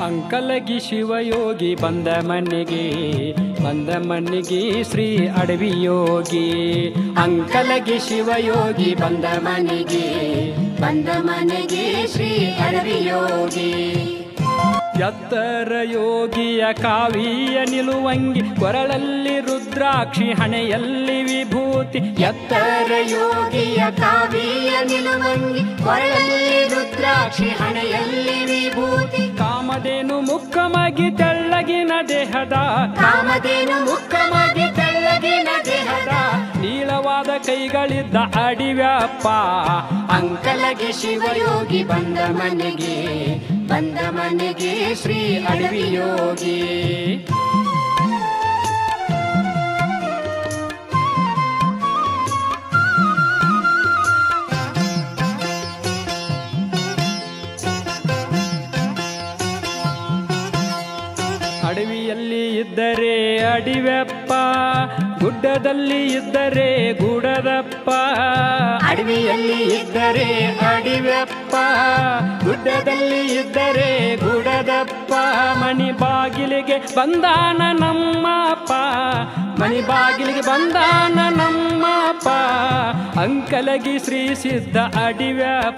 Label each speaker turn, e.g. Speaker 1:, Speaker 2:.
Speaker 1: ಅಂಕಲಗಿ ಶಿವಯೋಗಿ ಬಂದ ಮಣ್ಣಿಗೆ ಶ್ರೀ ಅಡವಿ ಯೋಗಿ. ಅಂಕಲಗಿ ಶಿವಯೋಗಿ ಬಂದ ಮನೆಗೆ ಶ್ರೀ ಅಡವಿ ಯೋಗಿ. ಎತ್ತರ ಯೋಗಿಯ ಕಾವಿಯ ನಿಲುವಂಗಿ, ಕೊರಳಲ್ಲಿ ರುದ್ರಾಕ್ಷಿ ಹಣೆಯಲ್ಲಿ ವಿಭೂತಿ.
Speaker 2: ಎತ್ತರ ಯೋಗಿಯ ಕಾವಿಯ ನಿಲುವಂಗಿ, ಕೊರಳಲ್ಲಿ ರುದ್ರಾಕ್ಷಿ ಹಣೆಯಲ್ಲಿ ವಿಭೂತಿ.
Speaker 1: ಕಾಮಧೇನು ಮುಖವಾಗಿ ತೆಳ್ಳಗಿನ ದೇಹದ,
Speaker 2: ಕಾಮಧೇನು ಮುಖವಾಗಿ ತೆಳ್ಳಗಿನ ದೇಹದ.
Speaker 1: ನೀಳವಾದ ಕೈಗಳಿದ್ದ ಅಡಿವ್ಯಪ್ಪ.
Speaker 2: ಅಂಕಲಗಿ ಶಿವಯೋಗಿ ಬಂದ ಮನೆಗೆ ಶ್ರೀ ಅಡವಿ ಯೋಗಿ.
Speaker 1: ಅಡವಿಯಲ್ಲಿ ಇದ್ದರೆ ಅಡಿವ್ಯಪ್ಪ, ಗುಡ್ಡದಲ್ಲಿ ಇದ್ದರೆ ಗೂಡದಪ್ಪ.
Speaker 2: ಅಡವಿಯಲ್ಲಿ ಇದ್ದರೆ ಅಡಿವ್ಯಪ್ಪ,
Speaker 1: ಗುಡ್ಡದಲ್ಲಿ ಇದ್ದರೆ ಗೂಡದಪ್ಪ. ಮಣಿ ಬಾಗಿಲಿಗೆ ಬಂದಾನ ನಮ್ಮಪ್ಪ, ಮಣಿ ಬಾಗಿಲಿಗೆ ಬಂದಾನ ನಮ್ಮಪ್ಪ. ಅಂಕಲಗಿ ಶ್ರೀ ಸಿದ್ಧ ಅಡಿವ್ಯಪ್ಪ.